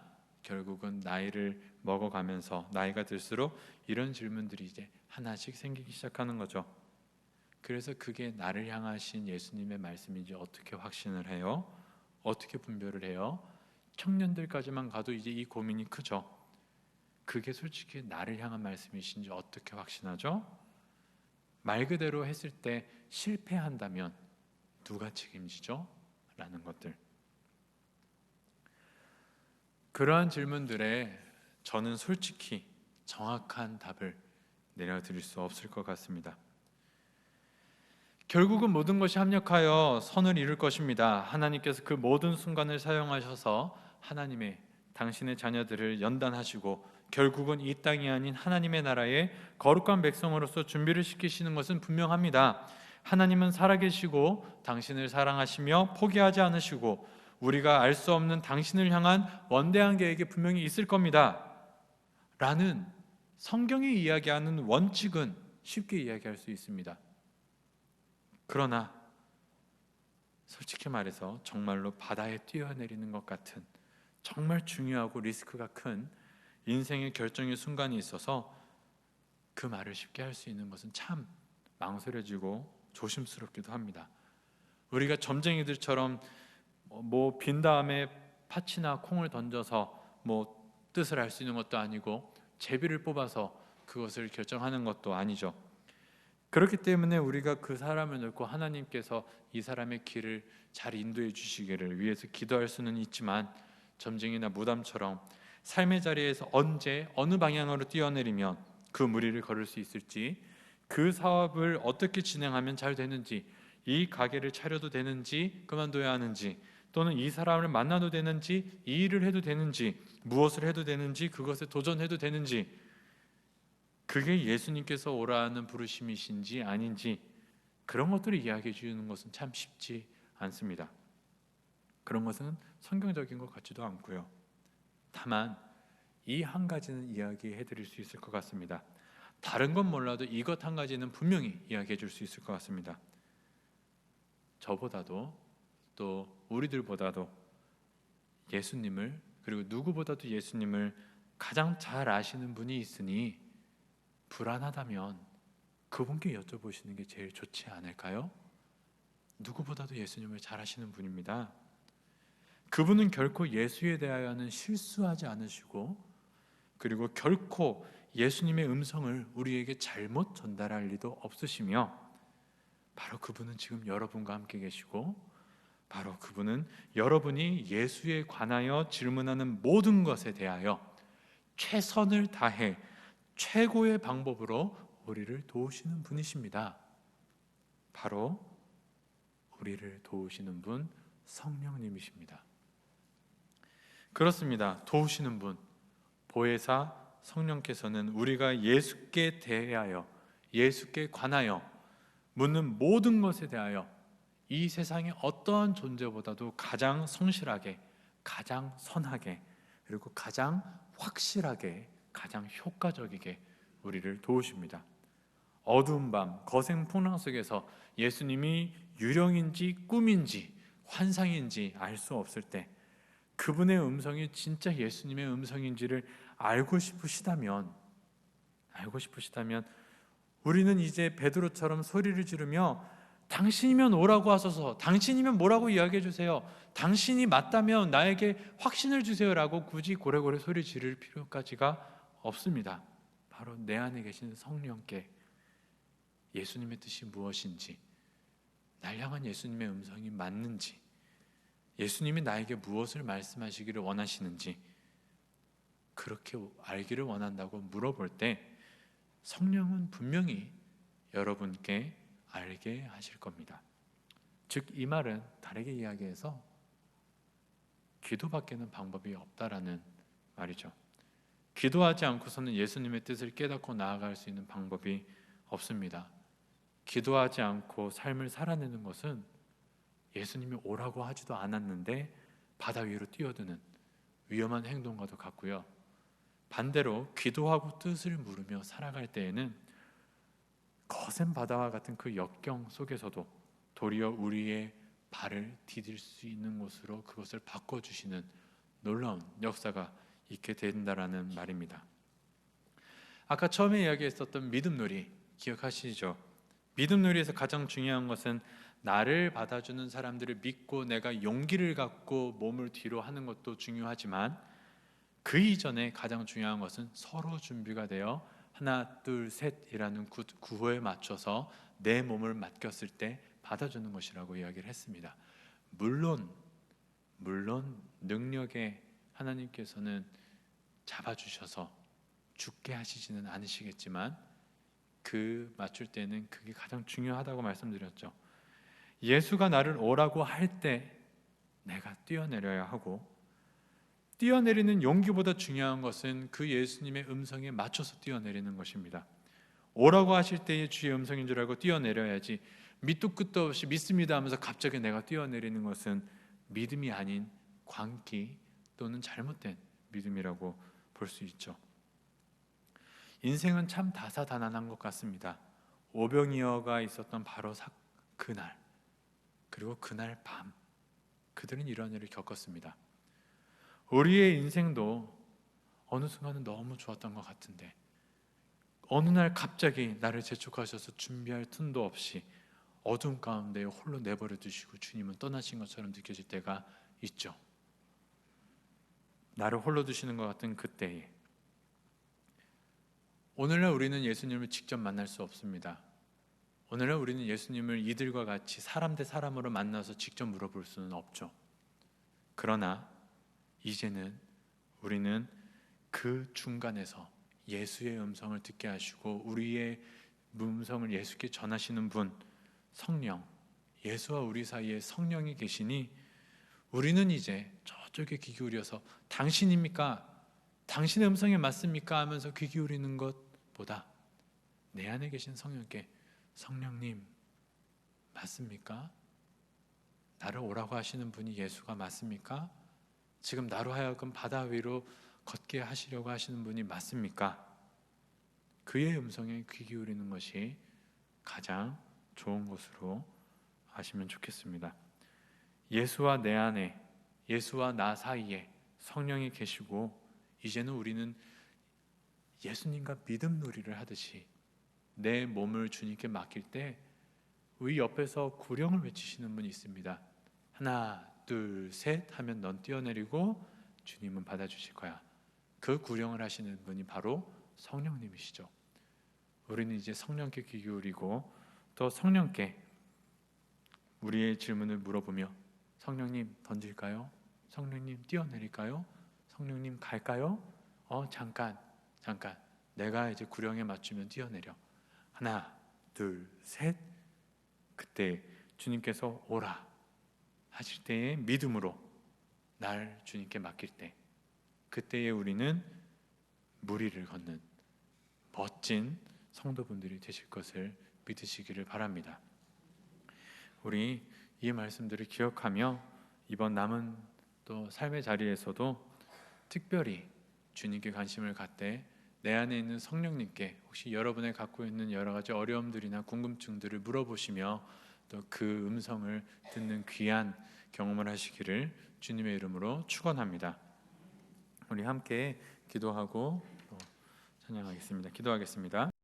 [SPEAKER 1] 결국은 나이를 먹어가면서, 나이가 들수록 이런 질문들이 이제 하나씩 생기기 시작하는 거죠. 그래서 그게 나를 향하신 예수님의 말씀인지 어떻게 확신을 해요? 어떻게 분별을 해요? 청년들까지만 가도 이제 이 고민이 크죠. 그게 솔직히 나를 향한 말씀이신지 어떻게 확신하죠? 말 그대로 했을 때 실패한다면 누가 책임지죠? 라는 것들. 그러한 질문들에 저는 솔직히 정확한 답을 내려드릴 수 없을 것 같습니다. 결국은 모든 것이 합력하여 선을 이룰 것입니다. 하나님께서 그 모든 순간을 사용하셔서 당신의 자녀들을 연단하시고 결국은 이 땅이 아닌 하나님의 나라의 거룩한 백성으로서 준비를 시키시는 것은 분명합니다. 하나님은 살아계시고 당신을 사랑하시며 포기하지 않으시고 우리가 알 수 없는 당신을 향한 원대한 계획이 분명히 있을 겁니다 라는 성경이 이야기하는 원칙은 쉽게 이야기할 수 있습니다. 그러나 솔직히 말해서 정말로 바다에 뛰어내리는 것 같은 정말 중요하고 리스크가 큰 인생의 결정의 순간이 있어서 그 말을 쉽게 할 수 있는 것은 참 망설여지고 조심스럽기도 합니다. 우리가 점쟁이들처럼 빈 다음에 팥이나 콩을 던져서 뜻을 알 수 있는 것도 아니고 제비를 뽑아서 그것을 결정하는 것도 아니죠. 그렇기 때문에 우리가 그 사람을 놓고 하나님께서 이 사람의 길을 잘 인도해 주시기를 위해서 기도할 수는 있지만, 점쟁이나 무담처럼 삶의 자리에서 언제 어느 방향으로 뛰어내리면 그 무리를 걸을 수 있을지, 그 사업을 어떻게 진행하면 잘 되는지, 이 가게를 차려도 되는지 그만둬야 하는지, 또는 이 사람을 만나도 되는지, 이 일을 해도 되는지, 무엇을 해도 되는지, 그것에 도전해도 되는지, 그게 예수님께서 오라는 부르심이신지 아닌지, 그런 것들을 이야기해 주는 것은 참 쉽지 않습니다. 그런 것은 성경적인 것 같지도 않고요. 다만 이 한 가지는 이야기해 드릴 수 있을 것 같습니다. 다른 건 몰라도 이것 한 가지는 분명히 이야기해 줄 수 있을 것 같습니다. 저보다도 또 우리들보다도 예수님을, 그리고 누구보다도 예수님을 가장 잘 아시는 분이 있으니 불안하다면 그분께 여쭤보시는 게 제일 좋지 않을까요? 누구보다도 예수님을 잘 아시는 분입니다. 그분은 결코 예수에 대하여는 실수하지 않으시고, 그리고 결코 예수님의 음성을 우리에게 잘못 전달할 리도 없으시며, 바로 그분은 지금 여러분과 함께 계시고, 바로 그분은 여러분이 예수에 관하여 질문하는 모든 것에 대하여 최선을 다해 최고의 방법으로 우리를 도우시는 분이십니다. 바로 우리를 도우시는 분, 성령님이십니다. 그렇습니다. 도우시는 분, 보혜사 성령께서는 우리가 예수께 대하여, 예수께 관하여 묻는 모든 것에 대하여 이 세상의 어떠한 존재보다도 가장 성실하게, 가장 선하게, 그리고 가장 확실하게, 가장 효과적이게 우리를 도우십니다. 어두운 밤, 거센 풍랑 속에서 예수님이 유령인지 꿈인지 환상인지 알 수 없을 때 그분의 음성이 진짜 예수님의 음성인지를 알고 싶으시다면 우리는 이제 베드로처럼 소리를 지르며 당신이면 오라고 하소서, 당신이면 뭐라고 이야기해 주세요, 당신이 맞다면 나에게 확신을 주세요라고 굳이 고래고래 소리 지를 필요까지가 없습니다. 바로 내 안에 계신 성령께 예수님의 뜻이 무엇인지, 날 향한 예수님의 음성이 맞는지, 예수님이 나에게 무엇을 말씀하시기를 원하시는지 그렇게 알기를 원한다고 물어볼 때 성령은 분명히 여러분께 알게 하실 겁니다. 즉, 이 말은 다르게 이야기해서 기도밖에는 방법이 없다라는 말이죠. 기도하지 않고서는 예수님의 뜻을 깨닫고 나아갈 수 있는 방법이 없습니다. 기도하지 않고 삶을 살아내는 것은 예수님이 오라고 하지도 않았는데 바다 위로 뛰어드는 위험한 행동과도 같고요. 반대로 기도하고 뜻을 물으며 살아갈 때에는 거센 바다와 같은 그 역경 속에서도 도리어 우리의 발을 디딜 수 있는 곳으로 그것을 바꿔주시는 놀라운 역사가 있게 된다라는 말입니다. 아까 처음에 이야기했었던 믿음놀이 기억하시죠? 믿음놀이에서 가장 중요한 것은 나를 받아주는 사람들을 믿고 내가 용기를 갖고 몸을 뒤로 하는 것도 중요하지만 그 이전에 가장 중요한 것은 서로 준비가 되어 하나 둘 셋이라는 구호에 맞춰서 내 몸을 맡겼을 때 받아주는 것이라고 이야기를 했습니다. 물론 능력에 하나님께서는 잡아주셔서 죽게 하시지는 않으시겠지만 그 맞출 때는 그게 가장 중요하다고 말씀드렸죠. 예수가 나를 오라고 할 때 내가 뛰어내려야 하고, 뛰어내리는 용기보다 중요한 것은 그 예수님의 음성에 맞춰서 뛰어내리는 것입니다. 오라고 하실 때의 주의 음성인 줄 알고 뛰어내려야지, 밑도 끝도 없이 믿습니다 하면서 갑자기 내가 뛰어내리는 것은 믿음이 아닌 광기 또는 잘못된 믿음이라고 볼 수 있죠. 인생은 참 다사다난한 것 같습니다. 오병이어가 있었던 바로 그날, 그리고 그날 밤 그들은 이런 일을 겪었습니다. 우리의 인생도 어느 순간은 너무 좋았던 것 같은데 어느 날 갑자기 나를 재촉하셔서 준비할 틈도 없이 어둠 가운데 홀로 내버려 두시고 주님은 떠나신 것처럼 느껴질 때가 있죠. 나를 홀로 두시는 것 같은 그때에 오늘날 우리는 예수님을 직접 만날 수 없습니다. 오늘날 우리는 예수님을 이들과 같이 사람 대 사람으로 만나서 직접 물어볼 수는 없죠. 그러나 이제는 우리는 그 중간에서 예수의 음성을 듣게 하시고 우리의 음성을 예수께 전하시는 분, 성령, 예수와 우리 사이에 성령이 계시니 우리는 이제 저쪽에 귀 기울여서 당신입니까? 당신의 음성에 맞습니까? 하면서 귀 기울이는 것보다 내 안에 계신 성령께 성령님 맞습니까? 나를 오라고 하시는 분이 예수가 맞습니까? 지금 나로 하여금 바다 위로 걷게 하시려고 하시는 분이 맞습니까? 그의 음성에 귀 기울이는 것이 가장 좋은 것으로 아시면 좋겠습니다. 예수와 내 안에, 예수와 나 사이에 성령이 계시고 이제는 우리는 예수님과 믿음 놀이를 하듯이 내 몸을 주님께 맡길 때 우리 옆에서 구령을 외치시는 분이 있습니다. 하나, 둘, 셋 하면 넌 뛰어내리고 주님은 받아주실 거야. 그 구령을 하시는 분이 바로 성령님이시죠. 우리는 이제 성령께 귀 기울이고 또 성령께 우리의 질문을 물어보며 성령님 던질까요? 성령님 뛰어내릴까요? 성령님 갈까요? 잠깐 내가 이제 구령에 맞추면 뛰어내려. 하나, 둘, 셋. 그때 주님께서 오라 하실 때에 믿음으로 날 주님께 맡길 때 그때에 우리는 무리를 걷는 멋진 성도분들이 되실 것을 믿으시기를 바랍니다. 우리 이 말씀들을 기억하며 이번 남은 또 삶의 자리에서도 특별히 주님께 관심을 갖되 내 안에 있는 성령님께 혹시 여러분의 갖고 있는 여러 가지 어려움들이나 궁금증들을 물어보시며 또 그 음성을 듣는 귀한 경험을 하시기를 주님의 이름으로 축원합니다. 우리 함께 기도하고 또 찬양하겠습니다. 기도하겠습니다.